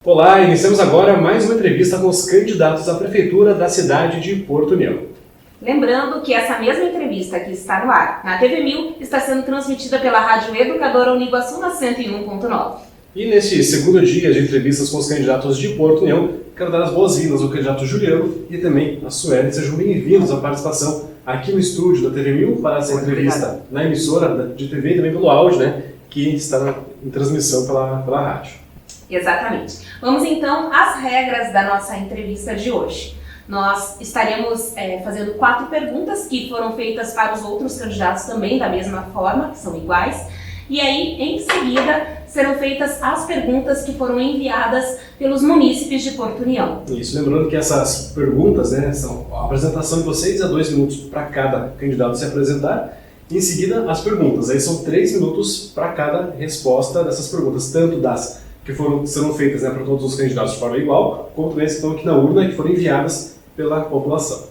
Olá, iniciamos agora mais uma entrevista com os candidatos à Prefeitura da cidade de Porto União. Lembrando que essa mesma entrevista que está no ar na TV 1000 está sendo transmitida pela Rádio Educadora Uniguaçu na 101.9. E neste segundo dia de entrevistas com os candidatos de Porto União, quero dar as boas-vindas ao candidato Juliano e também a Sueli. Sejam bem-vindos à participação aqui no estúdio da TV 1000 para essa entrevista na emissora de TV e também pelo áudio, que está em transmissão pela rádio. Exatamente. Vamos então às regras da nossa entrevista de hoje. Nós estaremos fazendo 4 perguntas que foram feitas para os outros candidatos também da mesma forma, que são iguais. E aí, em seguida, serão feitas as perguntas que foram enviadas pelos munícipes de Porto União. Isso, lembrando que essas perguntas, são a apresentação de vocês, 2 minutos para cada candidato se apresentar. E em seguida, as perguntas. Aí são 3 minutos para cada resposta dessas perguntas, tanto das que serão feitas para todos os candidatos de forma igual, como também as que estão aqui na urna e que foram enviadas pela população.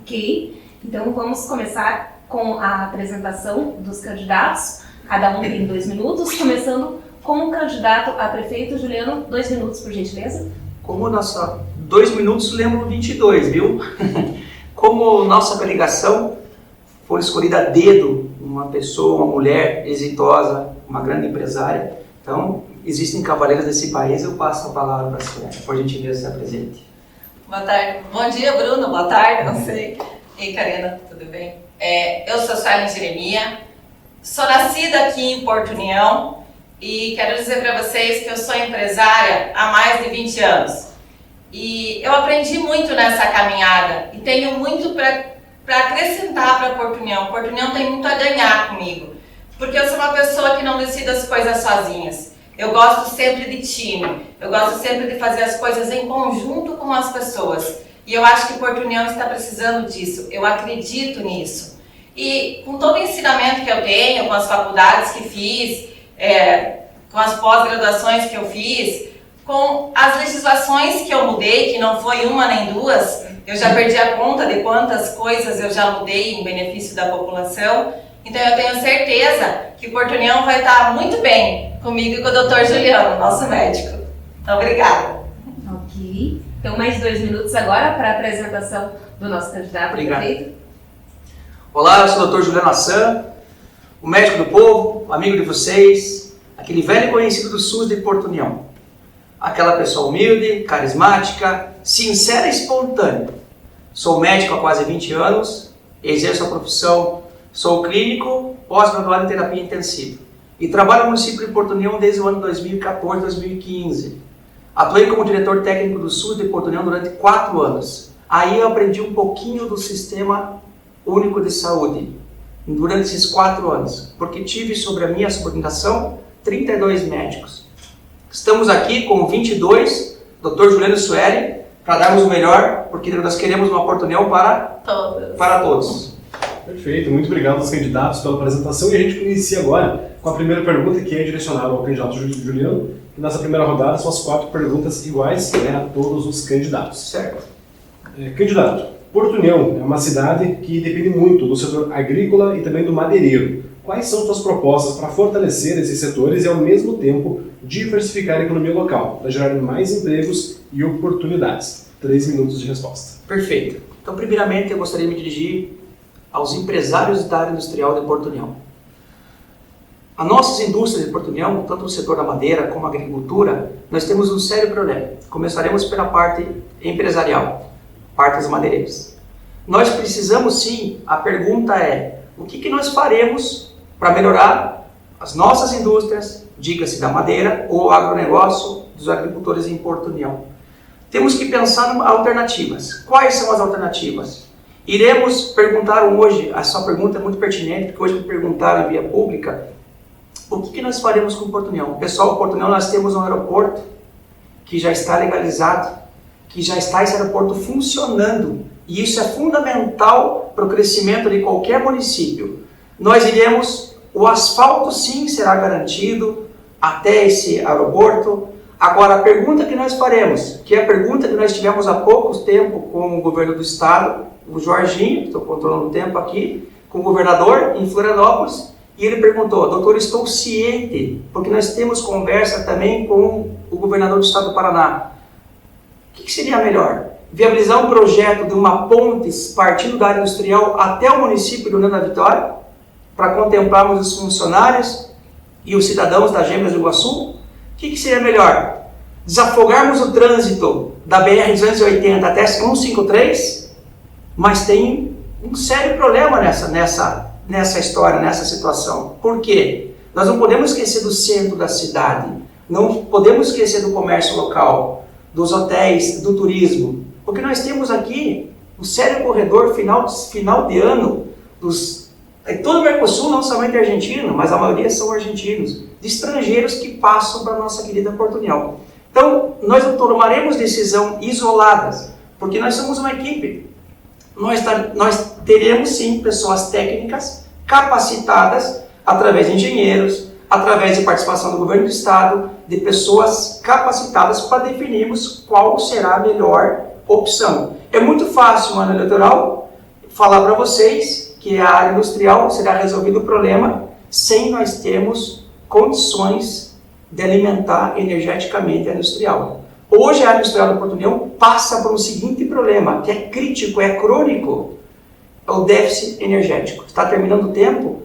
Ok, então vamos começar com a apresentação dos candidatos. Cada um tem 2 minutos, começando com o candidato a prefeito. Juliano, 2 minutos, por gentileza. Como nossa 2 minutos, lembro 22, viu? Como nossa coligação foi escolhida a dedo, uma pessoa, uma mulher exitosa, uma grande empresária, então existem cavaleiros desse país, eu passo a palavra para a senhora, por gentileza, se apresente. Boa tarde. Bom dia, Bruno. Boa tarde, não sei. Ei, Karina, tudo bem? Eu sou Sueli Jeremia, sou nascida aqui em Porto União e quero dizer para vocês que eu sou empresária há mais de 20 anos. E eu aprendi muito nessa caminhada e tenho muito para acrescentar para Porto União. Porto União tem muito a ganhar comigo, porque eu sou uma pessoa que não decide as coisas sozinhas. Eu gosto sempre de time, eu gosto sempre de fazer as coisas em conjunto com as pessoas. E eu acho que Porto União está precisando disso, eu acredito nisso. E com todo o ensinamento que eu tenho, com as faculdades que fiz, com as pós-graduações que eu fiz, com as legislações que eu mudei, que não foi uma nem duas, eu já perdi a conta de quantas coisas eu já mudei em benefício da população. Então eu tenho certeza que Porto União vai estar muito bem comigo e com o Dr. Juliano, nosso médico. Então, obrigada. Ok. Então, mais 2 minutos agora para a apresentação do nosso candidato a prefeito. Olá, eu sou o Dr. Juliano Assan, o médico do povo, amigo de vocês, aquele velho conhecido do SUS de Porto União. Aquela pessoa humilde, carismática, sincera e espontânea. Sou médico há quase 20 anos, exerço a profissão, sou clínico, pós-graduado em terapia intensiva. E trabalho no município de Porto União desde o ano 2014, 2015. Atuei como diretor técnico do SUS de Porto União durante 4 anos. Aí eu aprendi um pouquinho do Sistema Único de Saúde, durante esses 4 anos, porque tive sobre a minha subordinação 32 médicos. Estamos aqui com 22, Dr. Juliano e Sueli, para darmos o melhor, porque nós queremos uma Porto União para todos. Perfeito, muito obrigado aos candidatos pela apresentação e a gente inicia agora com a primeira pergunta, que é direcionada ao candidato Juliano. E nessa primeira rodada são as 4 perguntas iguais a todos os candidatos. Certo. Candidato, Porto União é uma cidade que depende muito do setor agrícola e também do madeireiro. Quais são suas propostas para fortalecer esses setores e, ao mesmo tempo, diversificar a economia local, para gerar mais empregos e oportunidades? 3 minutos de resposta. Perfeito. Então, primeiramente, eu gostaria de me dirigir aos empresários da área industrial de Porto União. As nossas indústrias de Porto União, tanto o setor da madeira como a agricultura, nós temos um sério problema. Começaremos pela parte empresarial, parte dos madeireiros. Nós precisamos sim, a pergunta é, o que nós faremos para melhorar as nossas indústrias, diga-se da madeira ou agronegócio dos agricultores em Porto União? Temos que pensar em alternativas. Quais são as alternativas? Iremos perguntar hoje, a sua pergunta é muito pertinente, porque hoje me perguntaram em via pública, o que nós faremos com Porto União? Pessoal, Porto União nós temos um aeroporto que já está legalizado, que já está esse aeroporto funcionando, e isso é fundamental para o crescimento de qualquer município. Nós iremos, o asfalto sim será garantido até esse aeroporto. Agora, a pergunta que nós faremos, que é a pergunta que nós tivemos há pouco tempo com o governo do estado, o Jorginho, estou controlando o tempo aqui, com o governador em Florianópolis, E ele perguntou: doutor, estou ciente, porque nós temos conversa também com o governador do estado do Paraná. O que seria melhor? Viabilizar um projeto de uma ponte partindo da área industrial até o município de União da Vitória, para contemplarmos os funcionários e os cidadãos das Gêmeas do Iguaçu? O que seria melhor? Desafogarmos o trânsito da BR-280 até 153? Mas tem um sério problema nessa história, nessa situação. Por quê? Nós não podemos esquecer do centro da cidade, não podemos esquecer do comércio local, dos hotéis, do turismo, porque nós temos aqui um sério corredor final de ano todo o Mercosul, não somente argentino, mas a maioria são argentinos, de estrangeiros que passam para a nossa querida Porto União. Então, nós não tomaremos decisão isoladas, porque nós somos uma equipe. Nós teremos sim pessoas técnicas capacitadas através de engenheiros, através de participação do governo do estado, de pessoas capacitadas para definirmos qual será a melhor opção. É muito fácil, no ano eleitoral, falar para vocês que a área industrial será resolvido o problema sem nós termos condições de alimentar energeticamente a industrial. Hoje a área industrial da Porto União passa por um seguinte problema, que é crítico, é crônico, é o déficit energético. Está terminando o tempo?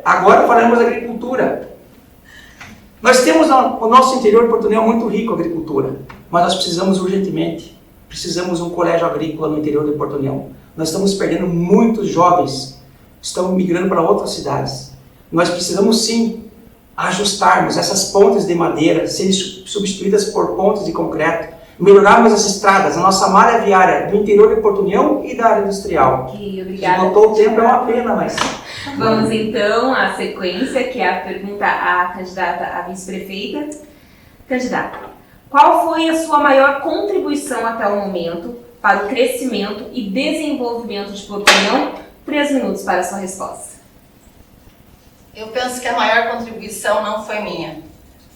Agora falaremos da agricultura. Nós temos o nosso interior de Porto União muito rico em agricultura, mas nós precisamos urgentemente, um colégio agrícola no interior de Porto União. Nós estamos perdendo muitos jovens, estão migrando para outras cidades. Nós precisamos sim ajustarmos essas pontes de madeira, serem substituídas por pontes de concreto, melhorarmos as estradas, a nossa malha viária do interior de Porto União e da área industrial. Ok, obrigada. Esgotou o tempo, é uma pena, mas... Vamos então à sequência, que é a pergunta à candidata a vice-prefeita. Candidata, qual foi a sua maior contribuição até o momento para o crescimento e desenvolvimento de Porto União? 3 minutos para a sua resposta. Eu penso que a maior contribuição não foi minha,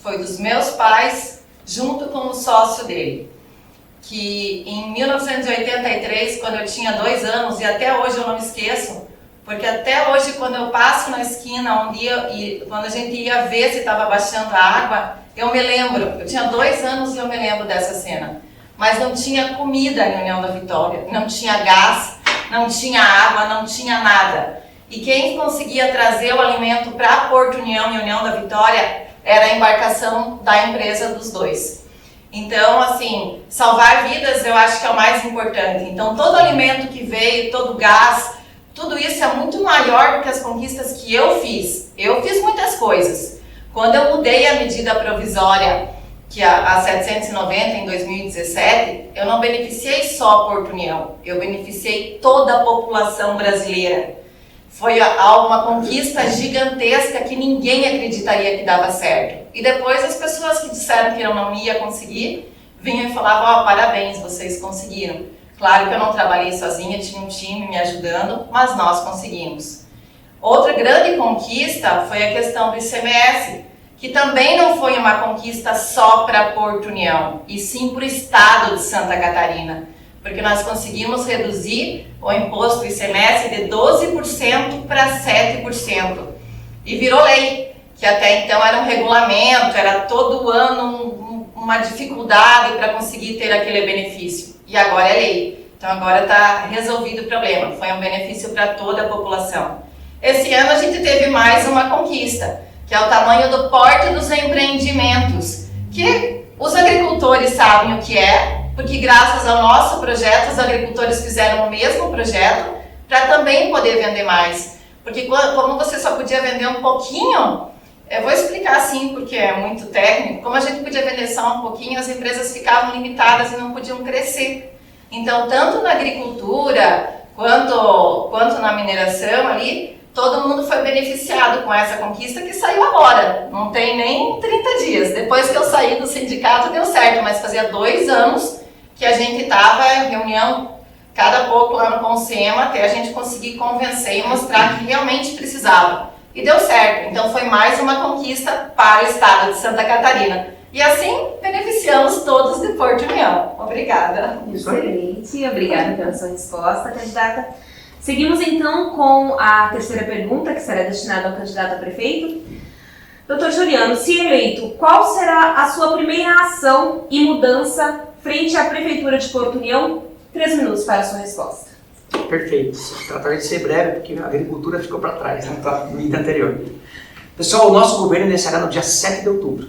foi dos meus pais, junto com o sócio dele, que em 1983, quando eu tinha 2 anos, e até hoje eu não me esqueço, porque até hoje, quando eu passo na esquina um dia, e quando a gente ia ver se estava baixando a água, eu me lembro, eu tinha 2 anos e eu me lembro dessa cena, mas não tinha comida em União da Vitória, não tinha gás, não tinha água, não tinha nada. E quem conseguia trazer o alimento para Porto União e União da Vitória era a embarcação da empresa dos dois. Então, assim, salvar vidas eu acho que é o mais importante. Então, todo alimento que veio, todo gás, tudo isso é muito maior do que as conquistas que eu fiz. Eu fiz muitas coisas. Quando eu mudei a medida provisória, que a 790 em 2017, eu não beneficiei só Porto União, eu beneficiei toda a população brasileira. Foi uma conquista gigantesca que ninguém acreditaria que dava certo. E depois as pessoas que disseram que eu não ia conseguir, vinham e falavam, parabéns, vocês conseguiram. Claro que eu não trabalhei sozinha, tinha um time me ajudando, mas nós conseguimos. Outra grande conquista foi a questão do ICMS, que também não foi uma conquista só para Porto União, e sim para o estado de Santa Catarina, porque nós conseguimos reduzir o imposto ICMS de 12% para 7%. E virou lei, que até então era um regulamento, era todo ano uma dificuldade para conseguir ter aquele benefício. E agora é lei. Então agora está resolvido o problema, foi um benefício para toda a população. Esse ano a gente teve mais uma conquista, que é o tamanho do porte dos empreendimentos, que os agricultores sabem o que é, porque graças ao nosso projeto, os agricultores fizeram o mesmo projeto para também poder vender mais. Porque como você só podia vender um pouquinho, eu vou explicar assim porque é muito técnico, como a gente podia vender só um pouquinho, as empresas ficavam limitadas e não podiam crescer. Então, tanto na agricultura quanto na mineração ali, todo mundo foi beneficiado com essa conquista que saiu agora, não tem nem 30 dias. Depois que eu saí do sindicato deu certo, mas fazia 2 anos que a gente estava em reunião cada pouco lá no Consema até a gente conseguir convencer e mostrar que realmente precisava. E deu certo, então foi mais uma conquista para o estado de Santa Catarina. E assim beneficiamos todos de Porto União. Obrigada. Excelente, obrigada pela sua resposta, candidata. Seguimos então com a terceira pergunta, que será destinada ao candidato a prefeito. Dr. Juliano, se eleito, qual será a sua primeira ação e mudança frente à Prefeitura de Porto União? 3 minutos para a sua resposta. Perfeito. Tratarei de ser breve, porque a agricultura ficou para trás, né, no item anterior. Pessoal, o nosso governo iniciará no dia 7 de outubro.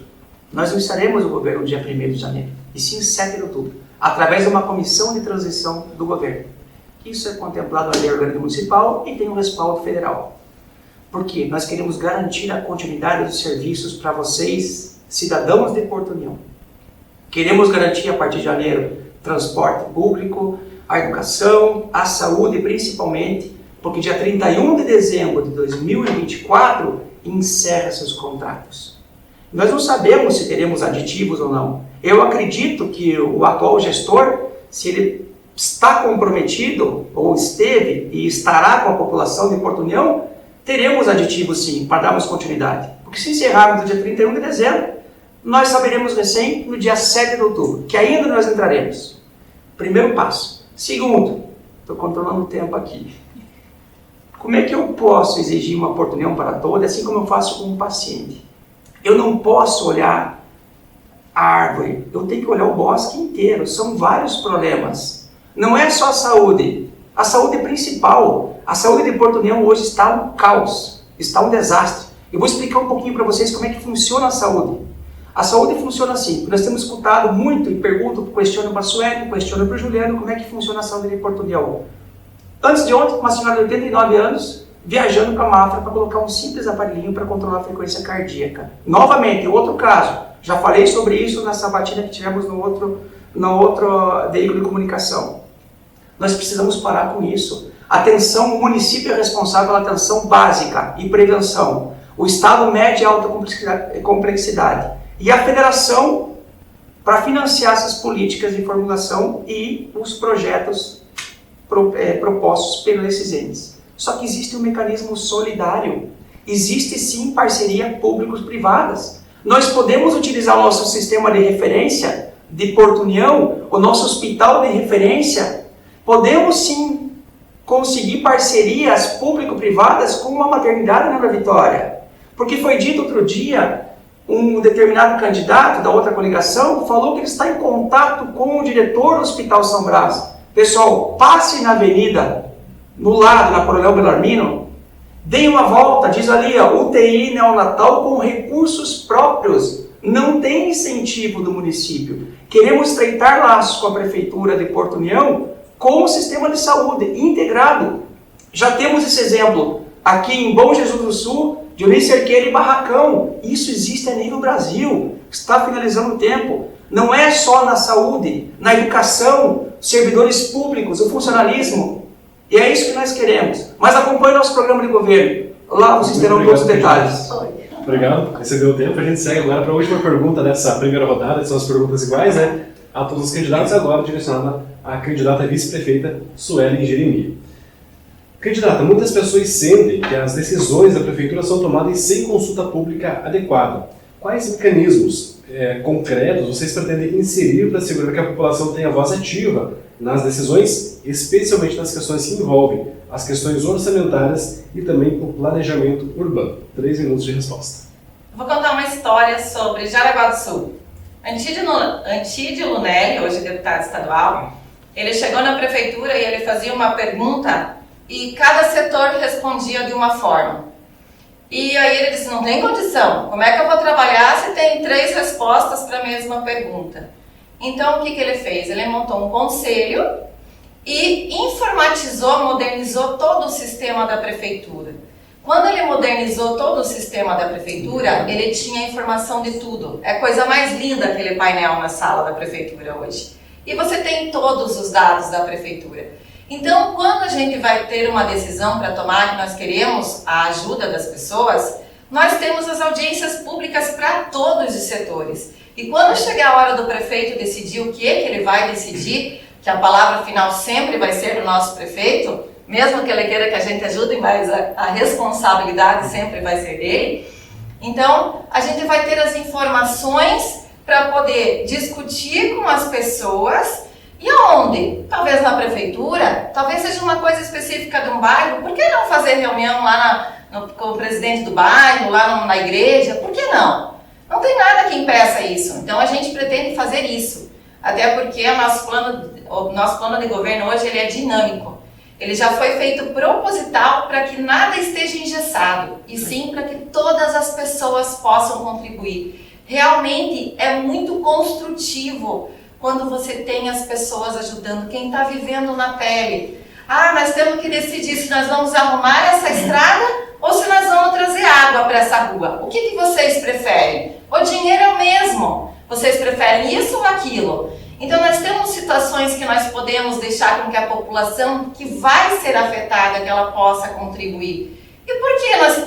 Nós não estaremos no governo no dia 1º de janeiro, e sim 7 de outubro, através de uma comissão de transição do governo. Isso é contemplado na lei orgânica municipal e tem um respaldo federal. Porque nós queremos garantir a continuidade dos serviços para vocês, cidadãos de Porto União. Queremos garantir a partir de janeiro transporte público, a educação, a saúde principalmente, porque dia 31 de dezembro de 2024 encerra seus contratos. Nós não sabemos se teremos aditivos ou não. Eu acredito que o atual gestor, se ele está comprometido, ou esteve e estará com a população de Porto União, teremos aditivos sim, para darmos continuidade. Porque se encerrarmos no dia 31 de dezembro, nós saberemos recém no dia 7 de outubro, que ainda nós entraremos. Primeiro passo. Segundo, estou controlando o tempo aqui. Como é que eu posso exigir uma Porto União para toda, assim como eu faço com um paciente? Eu não posso olhar a árvore, eu tenho que olhar o bosque inteiro. São vários problemas. Não é só a saúde. A saúde é principal. A saúde de Porto União hoje está um caos, está um desastre. Eu vou explicar um pouquinho para vocês como é que funciona a saúde. A saúde funciona assim. Nós temos escutado muito e pergunto, questiono para a Sueli, questiono para o Juliano, como é que funciona a saúde de Porto União. Antes de ontem, uma senhora de 89 anos, viajando para a Mafra para colocar um simples aparelhinho para controlar a frequência cardíaca. Novamente, outro caso. Já falei sobre isso na sabatina que tivemos no outro veículo de comunicação. Nós precisamos parar com isso. Atenção, o município é responsável pela atenção básica e prevenção. O Estado mede alta complexidade. E a federação para financiar essas políticas de formulação e os projetos propostos pelos esses entes. Só que existe um mecanismo solidário. Existe sim parceria públicos-privadas. Nós podemos utilizar o nosso sistema de referência de Porto União, o nosso hospital de referência. Podemos sim conseguir parcerias público-privadas com a maternidade Nova Vitória. Porque foi dito outro dia, um determinado candidato da outra coligação falou que ele está em contato com o diretor do Hospital São Brás. Pessoal, passe na avenida, no lado, na Coronel Belarmino, deem uma volta, diz ali, UTI neonatal com recursos próprios. Não tem incentivo do município. Queremos estreitar laços com a Prefeitura de Porto União com o sistema de saúde integrado. Já temos esse exemplo aqui em Bom Jesus do Sul, Dionísio Cerqueira e Barracão. Isso existe a nível Brasil. Está finalizando o tempo. Não é só na saúde, na educação, servidores públicos, o funcionalismo. E é isso que nós queremos. Mas acompanhe nosso programa de governo. Lá vocês terão todos os detalhes. Obrigado. Excedeu o tempo. A gente segue agora para a última pergunta dessa primeira rodada. São as perguntas iguais, né? A todos os candidatos, agora direcionada à candidata vice-prefeita Sueli Jeremia. Candidata, muitas pessoas sentem que as decisões da prefeitura são tomadas sem consulta pública adequada. Quais mecanismos concretos vocês pretendem inserir para assegurar que a população tenha voz ativa nas decisões, especialmente nas questões que envolvem as questões orçamentárias e também o planejamento urbano? 3 minutos de resposta. Vou contar uma história sobre Jaraguá do Sul. Antídio Lunelli, hoje deputado estadual, ele chegou na prefeitura e ele fazia uma pergunta e cada setor respondia de uma forma. E aí ele disse, não tem condição, como é que eu vou trabalhar se tem 3 respostas para a mesma pergunta? Então o que ele fez? Ele montou um conselho e informatizou, modernizou todo o sistema da prefeitura. Quando ele modernizou todo o sistema da prefeitura, ele tinha informação de tudo. É a coisa mais linda aquele painel na sala da prefeitura hoje. E você tem todos os dados da prefeitura. Então, quando a gente vai ter uma decisão para tomar, que nós queremos a ajuda das pessoas, nós temos as audiências públicas para todos os setores. E quando chegar a hora do prefeito decidir o que ele vai decidir, que a palavra final sempre vai ser do nosso prefeito, mesmo que ele queira que a gente ajude, mas a responsabilidade sempre vai ser dele. Então, a gente vai ter as informações para poder discutir com as pessoas E aonde? Talvez na prefeitura, talvez seja uma coisa específica de um bairro. Por que não fazer reunião lá com o presidente do bairro, lá na igreja? Por que não? Não tem nada que impeça isso. Então a gente pretende fazer isso. Até porque o nosso plano de governo hoje ele é dinâmico. Ele já foi feito proposital para que nada esteja engessado, e sim para que todas as pessoas possam contribuir. Realmente é muito construtivo quando você tem as pessoas ajudando, quem está vivendo na pele. Ah, mas temos que decidir se nós vamos arrumar essa estrada ou se nós vamos trazer água para essa rua. O que vocês preferem? O dinheiro é o mesmo. Vocês preferem isso ou aquilo? Então nós temos situações que nós podemos deixar com que a população que vai ser afetada, que ela possa contribuir. E por que nós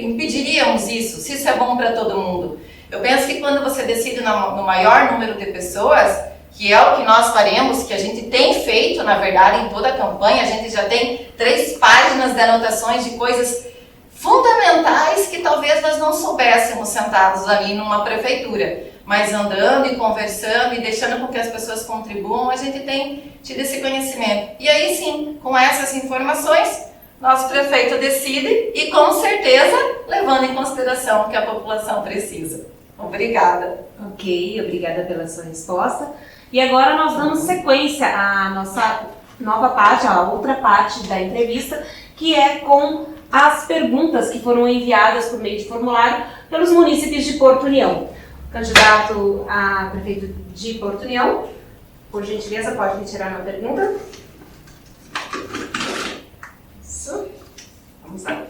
impediríamos isso, se isso é bom para todo mundo? Eu penso que quando você decide no maior número de pessoas, que é o que nós faremos, que a gente tem feito, na verdade, em toda a campanha, a gente já tem 3 páginas de anotações de coisas fundamentais que talvez nós não soubéssemos sentados ali numa prefeitura. Mas andando e conversando e deixando com que as pessoas contribuam, a gente tem tido esse conhecimento. E aí sim, com essas informações, nosso prefeito decide e com certeza levando em consideração o que a população precisa. Obrigada. Ok, obrigada pela sua resposta. E agora nós damos sequência à nossa nova parte, a outra parte da entrevista, que é com as perguntas que foram enviadas por meio de formulário pelos munícipes de Porto União. Candidato a prefeito de Porto União, por gentileza, pode retirar uma pergunta. Isso. Vamos lá.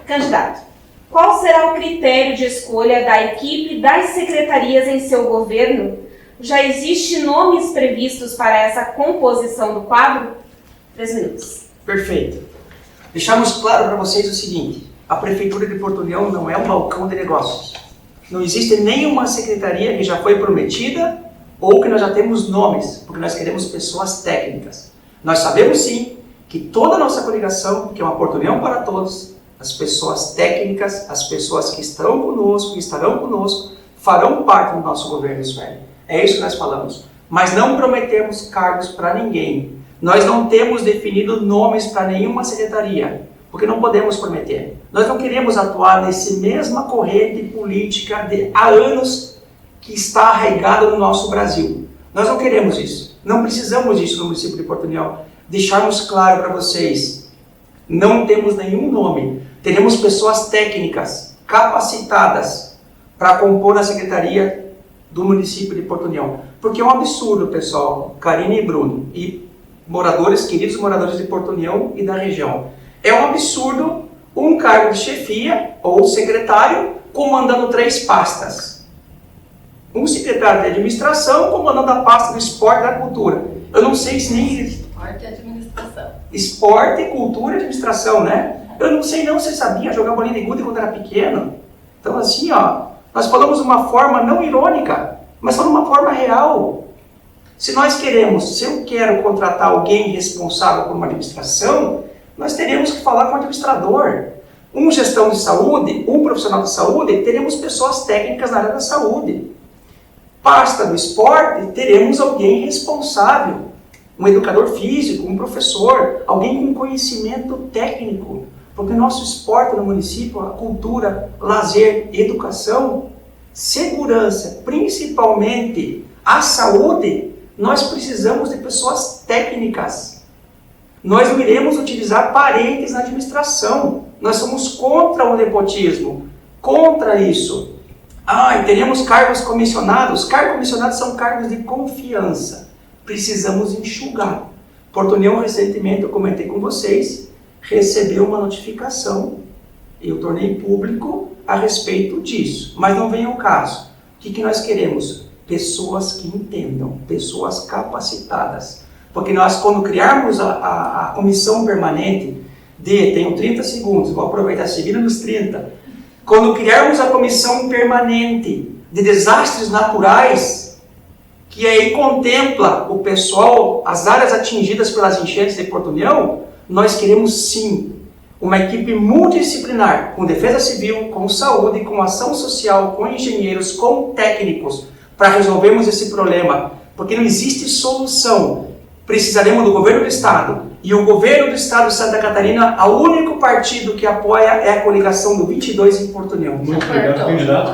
Candidato, qual será o critério de escolha da equipe das secretarias em seu governo? Já existem nomes previstos para essa composição do quadro? 3 minutos. Perfeito. Deixamos claro para vocês o seguinte: a Prefeitura de Porto União não é um balcão de negócios. Não existe nenhuma secretaria que já foi prometida ou que nós já temos nomes, porque nós queremos pessoas técnicas. Nós sabemos sim que toda a nossa coligação, que é uma Porto União para todos, as pessoas técnicas, as pessoas que estão conosco, estarão conosco, farão parte do nosso governo, Sueli. É isso que nós falamos. Mas não prometemos cargos para ninguém. Nós não temos definido nomes para nenhuma secretaria, porque não podemos prometer. Nós não queremos atuar nessa mesma corrente política de há anos que está arraigada no nosso Brasil. Nós não queremos isso. Não precisamos disso no município de Porto União. Deixarmos claro para vocês, não temos nenhum nome. Teremos pessoas técnicas, capacitadas para compor a secretaria do município de Porto União. Porque é um absurdo, pessoal, Karine e Bruno, e moradores, queridos moradores de Porto União e da região. É um absurdo um cargo de chefia ou secretário comandando 3 pastas. Um secretário de administração comandando a pasta do esporte e da cultura. Eu não sei se nem... Esporte e administração. Esporte, cultura e administração, né? Eu não sei não se você sabia jogar bolinha de gude quando era pequeno. Então assim, ó, nós falamos de uma forma não irônica, mas falamos de uma forma real. Se nós queremos, se eu quero contratar alguém responsável por uma administração, nós teremos que falar com o administrador. Um gestão de saúde, um profissional de saúde, teremos pessoas técnicas na área da saúde. Pasta do esporte, teremos alguém responsável. Um educador físico, um professor, alguém com conhecimento técnico. Porque o nosso esporte no município, a cultura, lazer, educação, segurança, principalmente a saúde, nós precisamos de pessoas técnicas. Nós não iremos utilizar parentes na administração. Nós somos contra o nepotismo, contra isso. E teremos cargos comissionados. Cargos comissionados são cargos de confiança. Precisamos enxugar. Porto União, recentemente, eu comentei com vocês, recebeu uma notificação, eu tornei público a respeito disso. Mas não vem ao caso. O que nós queremos? Pessoas que entendam, pessoas capacitadas. Porque nós, quando criarmos a comissão permanente tenho 30 segundos, vou aproveitar, seguindo nos 30. Quando criarmos a comissão permanente de desastres naturais, que aí contempla o pessoal, as áreas atingidas pelas enchentes de Porto União, nós queremos sim uma equipe multidisciplinar, com defesa civil, com saúde, com ação social, com engenheiros, com técnicos, para resolvermos esse problema, porque não existe solução. Precisaremos do governo do estado, e o governo do estado de Santa Catarina, o único partido que apoia é a coligação do 22 em Porto União. Muito obrigado, candidato,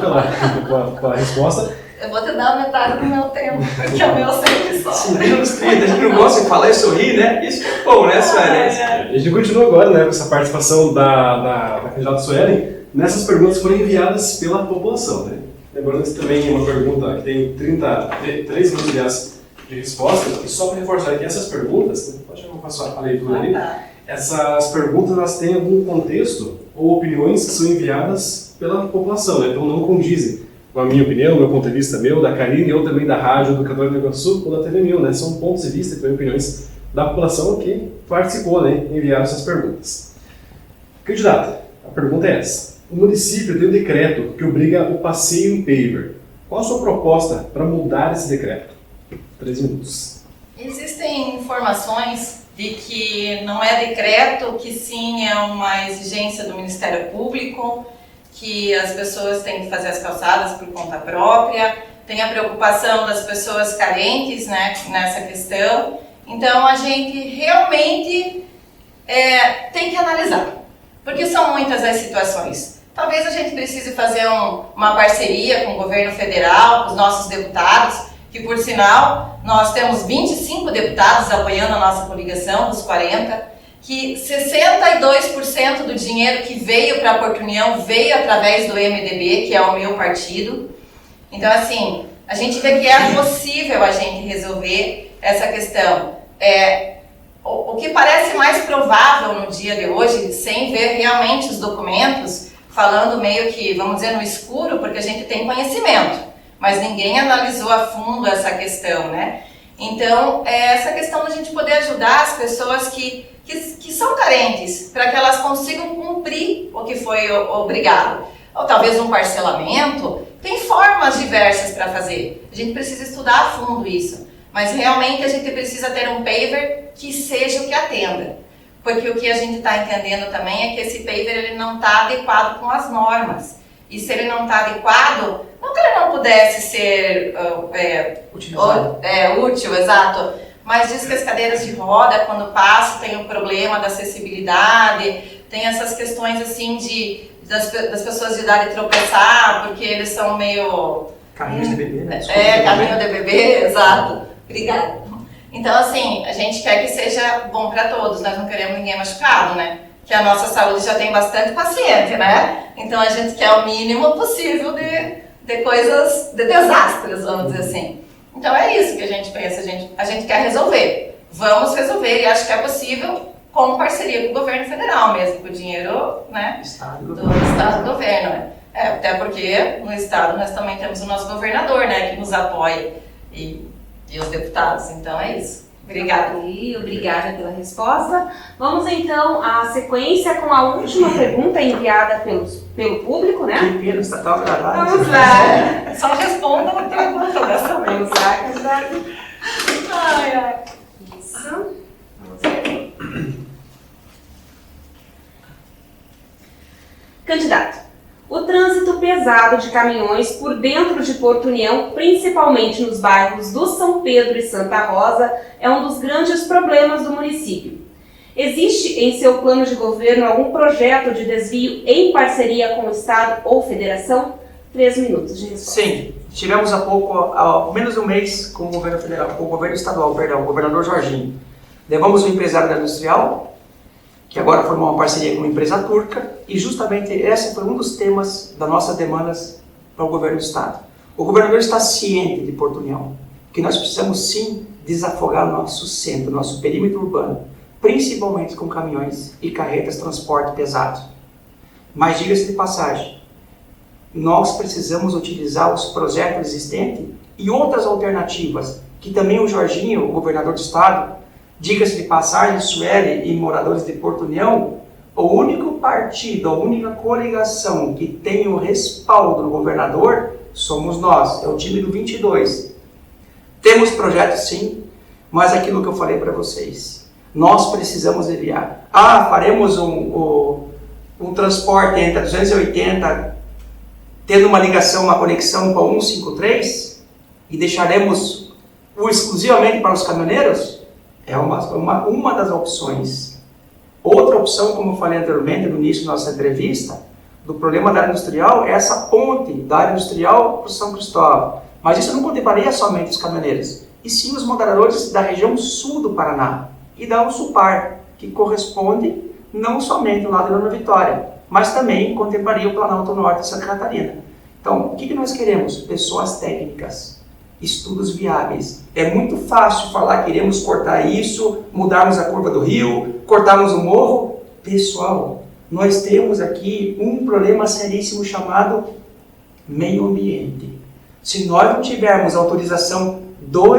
pela resposta. Eu vou te dar metade do meu tempo, porque o meu sempre só. Se menos 30, a gente não gosta de falar e sorrir, né? Isso é bom, né, Suelen? A gente continua agora, né, com essa participação da candidata Suelen. Nessas perguntas foram enviadas pela população, né? Lembrando que também é uma pergunta que tem 3 minutos, aliás, de resposta. E só para reforçar aqui, essas perguntas, né, pode passar a leitura ali, essas perguntas elas têm algum contexto ou opiniões que são enviadas pela população, né? Então não condizem com a minha opinião, meu ponto de vista meu, da Karine ou também da Rádio do Católico do Iguaçu ou da TV Mil, né? São pontos de vista e opiniões da população que participou, né? Enviaram essas perguntas. Candidata, a pergunta é essa. O município tem um decreto que obriga o passeio em paver. Qual a sua proposta para mudar esse decreto? 3 minutos. Existem informações de que não é decreto, que sim é uma exigência do Ministério Público, que as pessoas têm que fazer as calçadas por conta própria, tem a preocupação das pessoas carentes, né, nessa questão. Então a gente realmente tem que analisar, porque são muitas as situações. Talvez a gente precise fazer uma parceria com o governo federal, com os nossos deputados, que por sinal nós temos 25 deputados apoiando a nossa coligação, dos 40, que 62% do dinheiro que veio para a Porto União veio através do MDB, que é o meu partido. Então, assim, a gente vê que é possível a gente resolver essa questão. O que parece mais provável no dia de hoje, sem ver realmente os documentos, falando meio que, vamos dizer, no escuro, porque a gente tem conhecimento, mas ninguém analisou a fundo essa questão, né? Então, essa questão da gente poder ajudar as pessoas que são carentes, para que elas consigam cumprir o que foi obrigado. Ou talvez um parcelamento, tem formas diversas para fazer. A gente precisa estudar a fundo isso, mas realmente a gente precisa ter um paver que seja o que atenda. Porque o que a gente está entendendo também é que esse paver ele não está adequado com as normas. E se ele não está adequado, não que ele não pudesse ser útil, exato, mas diz que as cadeiras de roda, quando passam, tem um problema da acessibilidade, tem essas questões assim das pessoas de idade tropeçar, porque eles são meio... Carrinhos de bebê, né? Carrinho de bebê, exato. Obrigada. Então, assim, a gente quer que seja bom para todos, nós não queremos ninguém machucado, né? Que a nossa saúde já tem bastante paciente, né? Então a gente quer o mínimo possível de coisas, de desastres, vamos dizer assim. Então é isso que a gente pensa, a gente quer resolver. Vamos resolver e acho que é possível com parceria com o governo federal mesmo, com o dinheiro, né, do Estado do governo. Né? Até porque no Estado nós também temos o nosso governador, né, que nos apoia e os deputados, então é isso. Obrigada. Obrigada pela resposta. Vamos então à sequência com a última pergunta enviada pelo público, né? Que pena, está tão agradável. Vamos lá. Só responda a pergunta dessa vez. Vamos lá, candidato. Ai. Isso. Vamos ver. Candidato. O trânsito pesado de caminhões por dentro de Porto União, principalmente nos bairros do São Pedro e Santa Rosa, é um dos grandes problemas do município. Existe em seu plano de governo algum projeto de desvio em parceria com o Estado ou Federação? 3 minutos de resposta. Sim, tivemos há menos de um mês com o governo federal, com o governo estadual, o governador Jorginho. Levamos o empresário da Industrial, que agora formou uma parceria com uma empresa turca, e justamente esse foi um dos temas das nossas demandas para o governo do Estado. O governador está ciente de Porto União, que nós precisamos sim desafogar o nosso centro, nosso perímetro urbano, principalmente com caminhões e carretas de transporte pesado. Mas diga-se de passagem, nós precisamos utilizar os projetos existentes e outras alternativas, que também o Jorginho, o governador do Estado, diga-se de passagem, Sueli e moradores de Porto União, o único partido, a única coligação que tem o respaldo do governador somos nós, é o time do 22. Temos projetos sim, mas aquilo que eu falei para vocês, nós precisamos enviar. Faremos um transporte entre a 280, tendo uma ligação, uma conexão com a 153? e deixaremos o exclusivamente para os caminhoneiros? É uma das opções. Outra opção, como eu falei anteriormente no início da nossa entrevista, do problema da área industrial é essa ponte da área industrial para o São Cristóvão. Mas isso não contemplaria somente os caminhoneiros, e sim os moderadores da região sul do Paraná e da USUPAR, que corresponde não somente ao lado da Nova Vitória, mas também contemplaria o Planalto Norte de Santa Catarina. Então, o que nós queremos? Pessoas técnicas, estudos viáveis. É muito fácil falar que queremos cortar isso, mudarmos a curva do rio, cortarmos o morro. Pessoal, nós temos aqui um problema seríssimo chamado meio ambiente. Se nós não tivermos autorização do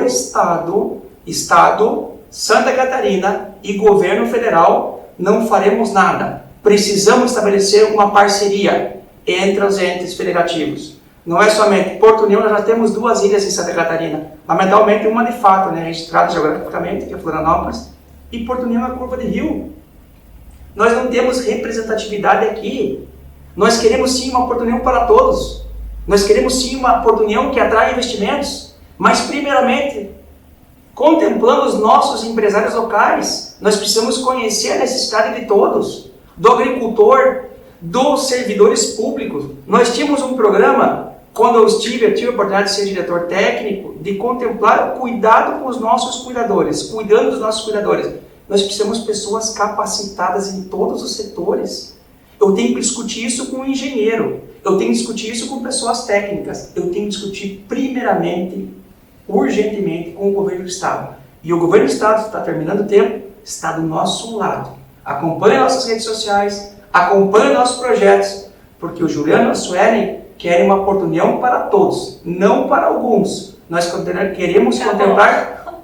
Estado, Santa Catarina e governo federal, não faremos nada. Precisamos estabelecer uma parceria entre os entes federativos. Não é somente Porto União, nós já temos 2 ilhas em Santa Catarina. Lamentavelmente, uma de fato, registrada geograficamente, que é Florianópolis, e Porto União é a curva de rio. Nós não temos representatividade aqui. Nós queremos sim uma Porto União para todos. Nós queremos sim uma Porto União que atrai investimentos, mas primeiramente, contemplando os nossos empresários locais, nós precisamos conhecer a necessidade de todos, do agricultor, dos servidores públicos. Nós tínhamos um programa, quando eu tive a oportunidade de ser diretor técnico, de contemplar o cuidado com os nossos cuidadores, cuidando dos nossos cuidadores. Nós precisamos de pessoas capacitadas em todos os setores. Eu tenho que discutir isso com o engenheiro, eu tenho que discutir isso com pessoas técnicas, eu tenho que discutir primeiramente, urgentemente, com o governo do Estado. E o governo do Estado, está terminando o tempo, está do nosso lado. Acompanhe nossas redes sociais, acompanhe nossos projetos, porque o Juliano e a Suelen querem uma Porto União para todos, não para alguns. Nós queremos contemplar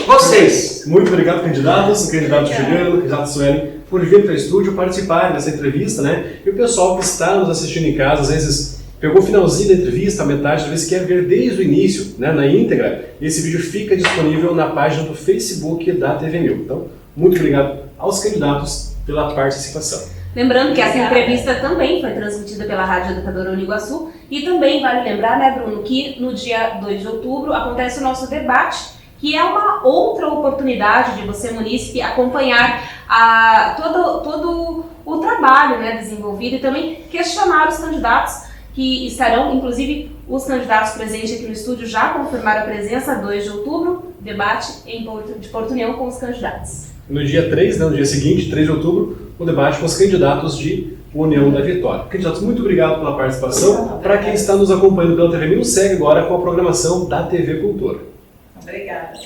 vocês. Muito obrigado, candidatos, candidato Juliano, candidato Suelen, por vir para o estúdio participar dessa entrevista, E o pessoal que está nos assistindo em casa, às vezes pegou o finalzinho da entrevista, a metade, às vezes quer ver desde o início, na íntegra, esse vídeo fica disponível na página do Facebook da TV 1000. Então, muito obrigado aos candidatos pela participação. Lembrando que essa entrevista também foi transmitida pela Rádio Educadora Uniguaçu e também vale lembrar, Bruno, que no dia 2 de outubro acontece o nosso debate, que é uma outra oportunidade de você, munícipe, acompanhar todo o trabalho desenvolvido e também questionar os candidatos que estarão, inclusive os candidatos presentes aqui no estúdio já confirmaram a presença, 2 de outubro, debate de Porto União com os candidatos. No dia 3, no dia seguinte, 3 de outubro, o debate com os candidatos de União da Vitória. Candidatos, muito obrigado pela participação. Para quem está nos acompanhando pela TV 1000, segue agora com a programação da TV Cultura. Obrigada.